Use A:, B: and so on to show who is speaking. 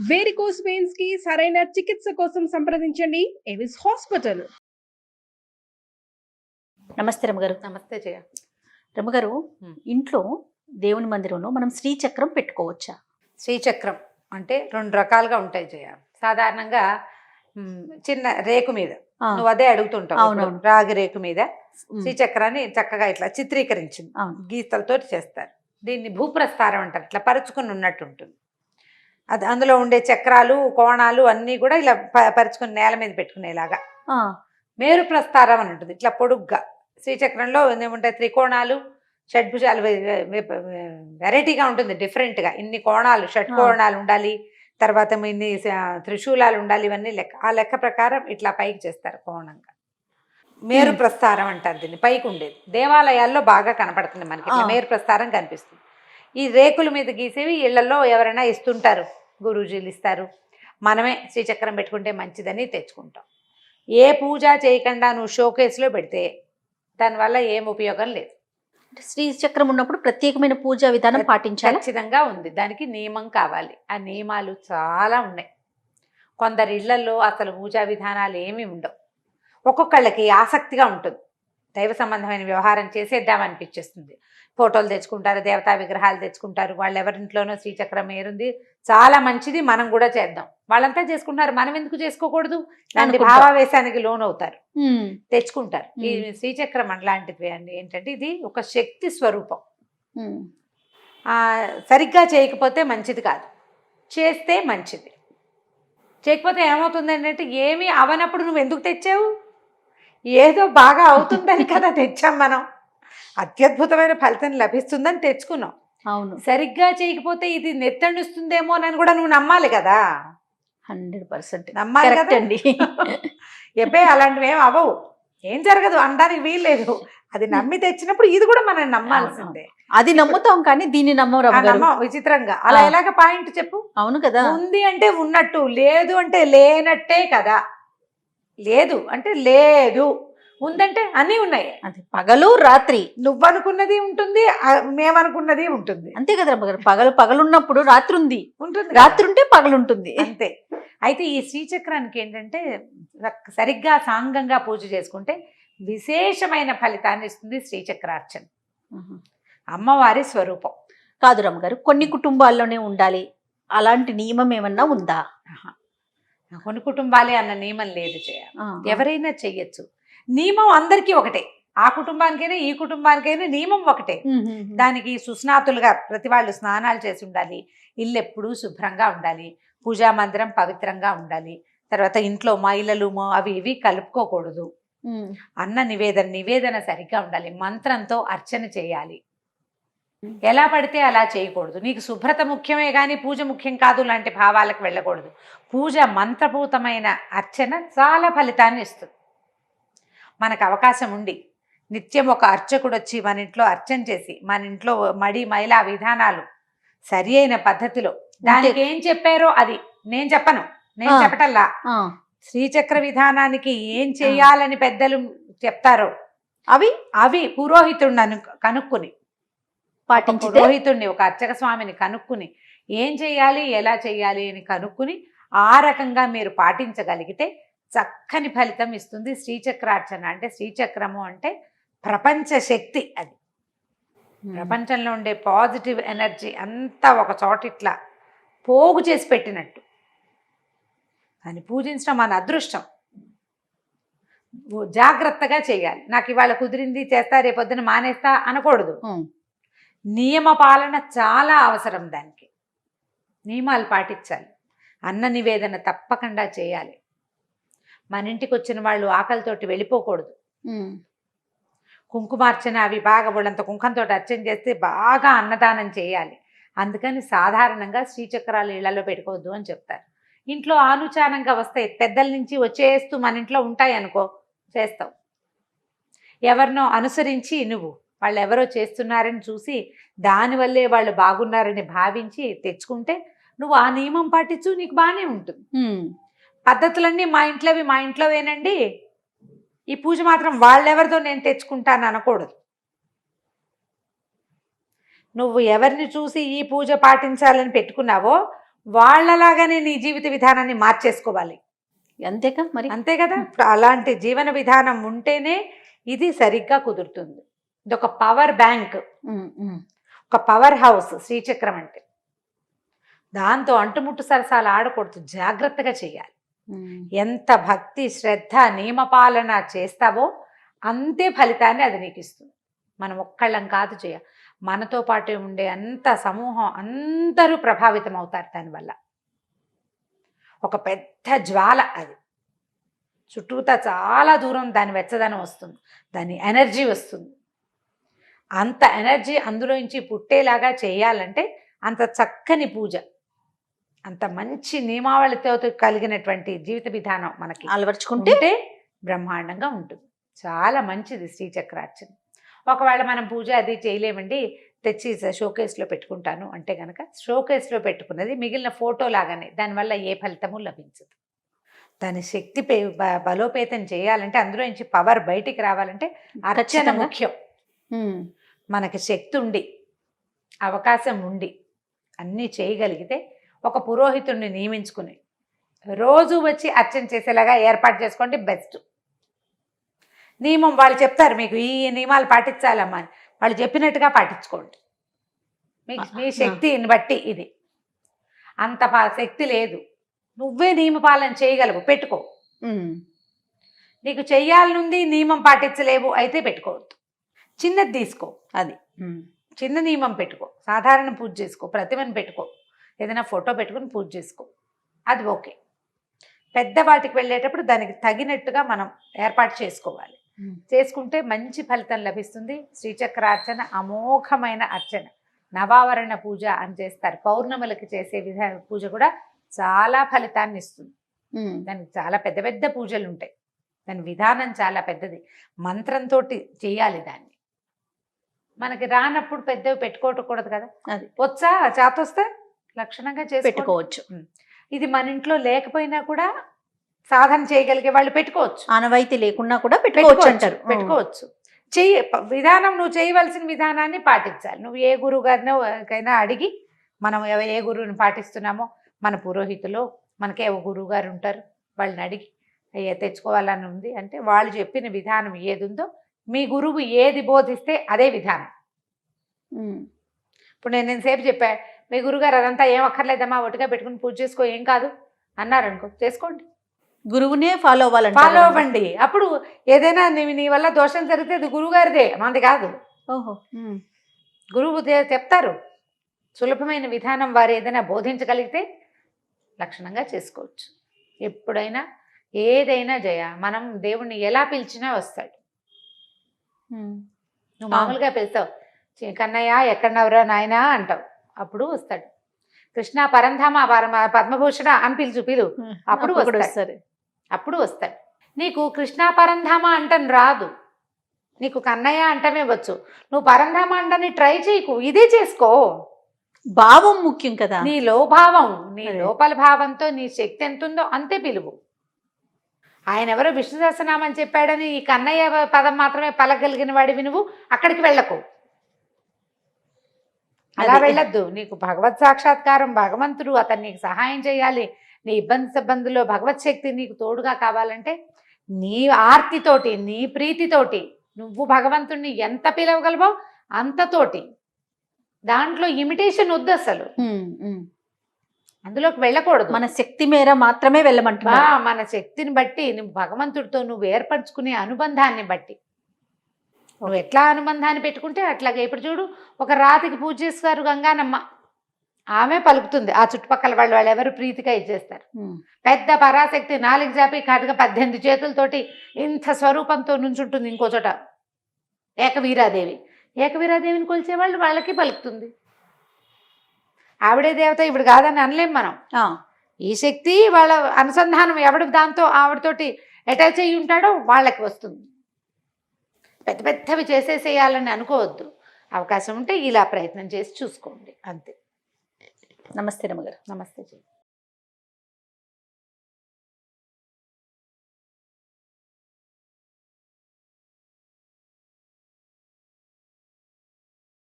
A: Varicose veins కి సరైన చికిత్స కోసం సంప్రదించండి ఎవిస్ హాస్పిటల్.
B: నమస్తే రమగారు.
C: నమస్తే జయ.
B: రమగారు, ఇంట్లో దేవుని మందిరంలో మనం శ్రీచక్రం పెట్టుకోవచ్చా?
C: శ్రీచక్రం అంటే రెండు రకాలుగా ఉంటాయి జయ. సాధారణంగా చిన్న రేకు మీద, నువ్వు అదే అడుగుతుంటావు, రాగి రేకు మీద శ్రీచక్రాన్ని చక్కగా ఇట్లా చిత్రీకరించింది గీతలతో చేస్తారు. దీన్ని భూప్రస్థారం అంటారు. ఇట్లా పరుచుకుని ఉన్నట్టు ఉంటుంది. అది అందులో ఉండే చక్రాలు కోణాలు అన్నీ కూడా ఇలా పరుచుకుని నేల మీద పెట్టుకునేలాగా మేరు ప్రస్థారం అని ఉంటుంది. ఇట్లా పొడుగ్గా శ్రీచక్రంలో ఏముంటాయి, త్రికోణాలు, షడ్భుజాలు, వెరైటీగా ఉంటుంది, డిఫరెంట్గా. ఇన్ని కోణాలు, షట్కోణాలు ఉండాలి, తర్వాత ఇన్ని త్రిశూలాలు ఉండాలి, ఇవన్నీ లెక్క. ఆ లెక్క ప్రకారం ఇట్లా పైకి చేస్తారు కోణంగా. మేరు ప్రస్థారం అంటారు దీన్ని. పైకి ఉండేది దేవాలయాల్లో బాగా కనపడుతుంది మనకి, ఇట్లా మేరు ప్రస్థారం కనిపిస్తుంది. ఈ రేకుల మీద గీసేవి ఇళ్లలో ఎవరైనా ఇస్తుంటారు, గురూజీలు ఇస్తారు. మనమే శ్రీచక్రం పెట్టుకుంటే మంచిదని తెచ్చుకుంటాం. ఏ పూజ చేయకుండా నువ్వు షోకేస్లో పెడితే దానివల్ల ఏం ఉపయోగం లేదు.
B: శ్రీచక్రం ఉన్నప్పుడు ప్రత్యేకమైన పూజా విధానం పాటించాలి.
C: ఖచ్చితంగా ఉంది, దానికి నియమం కావాలి. ఆ నియమాలు చాలా ఉన్నాయి. కొందరి ఇళ్లలో అసలు పూజా విధానాలు ఏమీ ఉండవు. ఒక్కొక్కళ్ళకి ఆసక్తిగా ఉంటుంది, దైవ సంబంధమైన వ్యవహారం చేసేద్దామనిపించేస్తుంది. ఫోటోలు తెచ్చుకుంటారు, దేవతా విగ్రహాలు తెచ్చుకుంటారు. వాళ్ళు ఎవరింట్లోనో శ్రీచక్రం ఏరుంది, చాలా మంచిది, మనం కూడా చేద్దాం. వాళ్ళంతా చేసుకుంటున్నారు, మనం ఎందుకు చేసుకోకూడదు? దాని భావావేశానికి లోనవుతారు, తెచ్చుకుంటారు. ఈ శ్రీచక్రం అలాంటిది అండి. ఏంటంటే ఇది ఒక శక్తి స్వరూపం. సరిగ్గా చేయకపోతే మంచిది కాదు, చేస్తే మంచిది. చేయకపోతే ఏమవుతుంది అంటే, ఏమీ అవనప్పుడు నువ్వు ఎందుకు తెచ్చావు? ఏదో బాగా అవుతుందని కదా తెచ్చాం మనం, అత్యద్భుతమైన ఫలితం లభిస్తుందని తెచ్చుకున్నాం.
B: అవును,
C: సరిగ్గా చేయకపోతే ఇది నెత్తనిస్తుందేమో అని కూడా నువ్వు నమ్మాలి కదా.
B: 100%
C: నమ్మాలి కదండి. ఎప్పే అలాంటివి ఏం అవ్వవు, ఏం జరగదు అనడానికి వీల్లేదు. అది నమ్మి తెచ్చినప్పుడు ఇది కూడా మనం నమ్మాల్సిందే.
B: అది నమ్ముతాం కానీ దీన్ని నమ్మం.
C: విచిత్రంగా అలా ఎలాగ పాయింట్ చెప్పు.
B: అవును కదా.
C: ఉంది అంటే ఉన్నట్టు, లేదు అంటే లేనట్టే కదా. లేదు అంటే లేదు, ఉందంటే అన్నీ ఉన్నాయి.
B: అది పగలు రాత్రి,
C: నువ్వనుకున్నది ఉంటుంది, మేమనుకున్నది ఉంటుంది.
B: అంతే కదా రమ్మగారు. పగలున్నప్పుడు రాత్రి ఉంటుంది, రాత్రి ఉంటే పగలుంటుంది, అంతే.
C: అయితే ఈ శ్రీచక్రానికి ఏంటంటే సరిగ్గా సాంగంగా పూజ చేసుకుంటే విశేషమైన ఫలితాన్ని ఇస్తుంది శ్రీచక్రార్చన. అమ్మవారి స్వరూపం
B: కాదు రమ్మగారు. కొన్ని కుటుంబాల్లోనే ఉండాలి, అలాంటి నియమం ఏమన్నా ఉందా?
C: కొన్ని కుటుంబాలే అన్న నియమం లేదు జయ, ఎవరైనా చెయ్యొచ్చు. నియమం అందరికీ ఒకటే, ఆ కుటుంబానికైనా ఈ కుటుంబానికైనా నియమం ఒకటే. దానికి సుస్నాతులుగా ప్రతి వాళ్ళు స్నానాలు చేసి ఉండాలి, ఇల్లు ఎప్పుడూ శుభ్రంగా ఉండాలి, పూజా మందిరం పవిత్రంగా ఉండాలి, తర్వాత ఇంట్లో మైలలు అవి ఇవి కలుపుకోకూడదు, అన్న నివేదన సరిగ్గా ఉండాలి, మంత్రంతో అర్చన చేయాలి, ఎలా పడితే అలా చేయకూడదు. నీకు శుభ్రత ముఖ్యమే కానీ పూజ ముఖ్యం కాదు లాంటి భావాలకు వెళ్ళకూడదు. పూజ మంత్రపూతమైన అర్చన చాలా ఫలితాన్ని ఇస్తుంది. మనకు అవకాశం ఉండి నిత్యం ఒక అర్చకుడు వచ్చి మన ఇంట్లో అర్చన చేసి, మన ఇంట్లో మడి మైలా విధానాలు సరి అయిన పద్ధతిలో, దానికి ఏం చెప్పారో అది నేను చెప్పను, నేను చెప్పటల్లా, శ్రీచక్ర విధానానికి ఏం చేయాలని పెద్దలు చెప్తారో అవి పురోహితుడిని కనుక్కుని, పురోహితుడిని ఒక అర్చక స్వామిని కనుక్కుని ఏం చేయాలి ఎలా చేయాలి అని కనుక్కుని ఆ రకంగా మీరు పాటించగలిగితే చక్కని ఫలితం ఇస్తుంది శ్రీచక్రార్చన. అంటే శ్రీచక్రము అంటే ప్రపంచ శక్తి. అది ప్రపంచంలో ఉండే పాజిటివ్ ఎనర్జీ అంతా ఒక చోట ఇట్లా పోగు చేసి పెట్టినట్టు. దాన్ని పూజించడం మన అదృష్టం. జాగ్రత్తగా చేయాలి. నాకు ఇవాళ కుదిరింది చేస్తా, రేపొద్దున మానేస్తా అనకూడదు. నియమ పాలన చాలా అవసరం. దానికి నియమాలు పాటించాలి. అన్న నివేదన తప్పకుండా చేయాలి. మన ఇంటికి వచ్చిన వాళ్ళు ఆకలితోటి వెళ్ళిపోకూడదు. కుంకుమార్చన అవి బాగా వాళ్ళంత కుంకంతో అర్చన చేస్తే బాగా అన్నదానం చేయాలి. అందుకని సాధారణంగా శ్రీచక్రాలు ఇళ్లలో పెట్టుకోవద్దు అని చెప్తారు. ఇంట్లో ఆనుచానంగా వస్తాయి, పెద్దల నుంచి వచ్చేస్తూ మన ఇంట్లో ఉంటాయి అనుకో, చేస్తావు. ఎవరినో అనుసరించి నువ్వు వాళ్ళు ఎవరో చేస్తున్నారని చూసి దానివల్లే వాళ్ళు బాగున్నారని భావించి తెచ్చుకుంటే నువ్వు ఆ నియమం పాటించు, నీకు బాగానే ఉంటుంది. పద్ధతులన్నీ మా ఇంట్లోవేనండి, ఈ పూజ మాత్రం వాళ్ళెవరిదో నేను తెచ్చుకుంటాను అనకూడదు. నువ్వు ఎవరిని చూసి ఈ పూజ పాటించాలని పెట్టుకున్నావో వాళ్ళలాగానే నీ జీవిత విధానాన్ని మార్చేసుకోవాలి.
B: అంతేకా మరి.
C: అంతే కదా. ఇప్పుడు అలాంటి జీవన విధానం ఉంటేనే ఇది సరిగ్గా కుదురుతుంది. ఇది ఒక పవర్ బ్యాంక్, ఒక పవర్ హౌస్ శ్రీచక్రం అంటే. దాంతో అంటుముట్టు సరసాలు ఆడకూడదు, జాగ్రత్తగా చేయాలి. ఎంత భక్తి శ్రద్ధ నియమపాలన చేస్తావో అంతే ఫలితాన్ని అది నీకు ఇస్తుంది. మనం ఒక్కళ్ళం కాదు చేయ, మనతో పాటు ఉండే అంత సమూహం అందరూ ప్రభావితం అవుతారు దానివల్ల. ఒక పెద్ద జ్వాల అది, చుట్టూతా చాలా దూరం దాని వెచ్చదనం వస్తుంది, దాని ఎనర్జీ వస్తుంది. అంత ఎనర్జీ అందులోంచి పుట్టేలాగా చేయాలంటే అంత చక్కని పూజ, అంత మంచి నియమావళితో కలిగినటువంటి జీవిత విధానం మనకి
B: అలవర్చుకుంటే
C: బ్రహ్మాండంగా ఉంటుంది. చాలా మంచిది శ్రీచక్రార్చన. ఒకవేళ మనం పూజ అది చేయలేమండి, తెచ్చి షోకేస్లో పెట్టుకుంటాను అంటే కనుక షోకేస్లో పెట్టుకున్నది మిగిలిన ఫోటో లాగానే, దానివల్ల ఏ ఫలితము లభించదు. దాని శక్తి బలోపేతం చేయాలంటే, అందులో నుంచి పవర్ బయటికి రావాలంటే అర్చన ముఖ్యం. మనకి శక్తి ఉండి అవకాశం ఉండి అన్నీ చేయగలిగితే ఒక పురోహితుడిని నియమించుకుని రోజు వచ్చి అర్చన చేసేలాగా ఏర్పాటు చేసుకోండి, బెస్ట్. నియమం వాళ్ళు చెప్తారు మీకు, ఈ నియమాలు పాటించాలమ్మా అని, వాళ్ళు చెప్పినట్టుగా పాటించుకోండి. మీ శక్తిని బట్టి. ఇది అంత శక్తి లేదు, నువ్వే నియమపాలన చేయగలవు, పెట్టుకో. నీకు చెయ్యాలనుంది నియమం పాటించలేవు అయితే పెట్టుకోవద్దు. చిన్నది తీసుకో, అది చిన్న నియమం పెట్టుకో. సాధారణ పూజ చేసుకో, ప్రతిమను పెట్టుకో, ఏదైనా ఫోటో పెట్టుకుని పూజ చేసుకో, అది ఓకే. పెద్ద వాటికి వెళ్ళేటప్పుడు దానికి తగినట్టుగా మనం ఏర్పాటు చేసుకోవాలి. చేసుకుంటే మంచి ఫలితం లభిస్తుంది. శ్రీచక్రార్చన అమోఘమైన అర్చన. నవావరణ పూజ అని చేస్తారు, పౌర్ణములకి చేసే పూజ కూడా చాలా ఫలితాన్ని ఇస్తుంది. దానికి చాలా పెద్ద పెద్ద పూజలు ఉంటాయి, దాని విధానం చాలా పెద్దది, మంత్రంతో చేయాలి దాన్ని. మనకి రానప్పుడు పెద్దవి పెట్టుకోవకూడదు కదా, అది వచ్చా చేతొస్తే లక్షణంగా చేసి
B: పెట్టుకోవచ్చు.
C: ఇది మన ఇంట్లో లేకపోయినా కూడా సాధన చేయగలిగే వాళ్ళు పెట్టుకోవచ్చు,
B: ఆనవాయితీ లేకున్నా కూడా పెట్టుకోవచ్చు అంటారు.
C: పెట్టుకోవచ్చు. విధానం నువ్వు చేయవలసిన విధానాన్ని పాటించాలి. నువ్వు ఏ గురువు గారినైనా అడిగి, మనం ఏ గురువుని పాటిస్తున్నామో, మన పురోహితులు మనకే ఒక గురువు గారు ఉంటారు, వాళ్ళని అడిగి తెచ్చుకోవాలని ఉంది అంటే వాళ్ళు చెప్పిన విధానం ఏది ఉందో, మీ గురువు ఏది బోధిస్తే అదే విధానం. ఇప్పుడు నేను సేపు చెప్పా, మీ గురుగారు అదంతా ఏం అక్కర్లేదమ్మా, ఒటిగా పెట్టుకుని పూజ చేసుకో, ఏం కాదు అన్నారనుకో, చేసుకోండి.
B: గురువునే ఫాలో
C: అవ్వండి. అప్పుడు ఏదైనా నీ వల్ల దోషం జరిగితే అది గురువుగారిదే, మనది కాదు.
B: ఓహో,
C: గురువు చెప్తారు సులభమైన విధానం, వారు ఏదైనా బోధించగలిగితే లక్షణంగా చేసుకోవచ్చు. ఎప్పుడైనా ఏదైనా జయ, మనం దేవుణ్ణి ఎలా పిలిచినా వస్తాడు. నువ్వు మామూలుగా పిలుస్తావు, కన్నయ్య ఎక్కడనవరా నాయనా అంటావు, అప్పుడు వస్తాడు. కృష్ణ పరంధామ పద్మభూషణ అని పిలు, అప్పుడు వస్తాడు. అప్పుడు వస్తాడు. నీకు కృష్ణ పరంధామ అంటని రాదు, నీకు కన్నయ్య అంటమే వచ్చు. నువ్వు పరంధామ అంటని ట్రై చేయకు, ఇదే చేసుకో.
B: భావం ముఖ్యం కదా,
C: నీ లోభావం, నీ లోపల భావంతో నీ శక్తి ఎంత ఉందో అంతే పిలువు. ఆయన ఎవరో విష్ణు సహస్రనామం చెప్పాడని ఈ కన్నయ్య పదం మాత్రమే పలకగలిగిన వాడివి నువ్వు అక్కడికి వెళ్ళకు, అలా వెళ్ళొద్దు. నీకు భగవత్ సాక్షాత్కారం, భగవంతుడు అతను నీకు సహాయం చేయాలి, నీ ఇబ్బందులో భగవత్ శక్తి నీకు తోడుగా కావాలంటే నీ ఆర్తితోటి, నీ ప్రీతితోటి నువ్వు భగవంతుడిని ఎంత పిలవగలవో అంతతోటి. దాంట్లో ఇమిటేషన్ వద్దు, అసలు అందులోకి వెళ్ళకూడదు.
B: మన శక్తి మేర మాత్రమే వెళ్ళమంటున్నా.
C: మన శక్తిని బట్టి, నువ్వు భగవంతుడితో నువ్వు ఏర్పరచుకునే అనుబంధాన్ని బట్టి, నువ్వు ఎట్లా అనుబంధాన్ని పెట్టుకుంటే అట్లాగే. ఇప్పుడు చూడు, ఒక రాతికి పూజ చేస్తారు గంగానమ్మ, ఆమె పలుకుతుంది, ఆ చుట్టుపక్కల వాళ్ళు ఎవరు ప్రీతిగా ఇచ్చేస్తారు. పెద్ద పరాశక్తి 4 జాపి కాటుగా 18 చేతులతోటి ఇంత స్వరూపంతో నుంచుంటుంది ఇంకో చోట, ఏకవీరాదేవిని కొలిచేవాళ్ళు వాళ్ళకి పలుకుతుంది. ఆవిడే దేవత ఇప్పుడు కాదని అనలేం మనం. ఈ శక్తి వాళ్ళ అనుసంధానం ఎవడు దాంతో ఆవిడతోటి అటాచ్ అయ్యి ఉంటాడో వాళ్ళకి వస్తుంది. పెద్ద పెద్దవి చేసేసేయాలని అనుకోవద్దు, అవకాశం ఉంటే ఇలా ప్రయత్నం చేసి చూసుకోండి, అంతే.
B: నమస్తే రమగారు.
C: నమస్తే.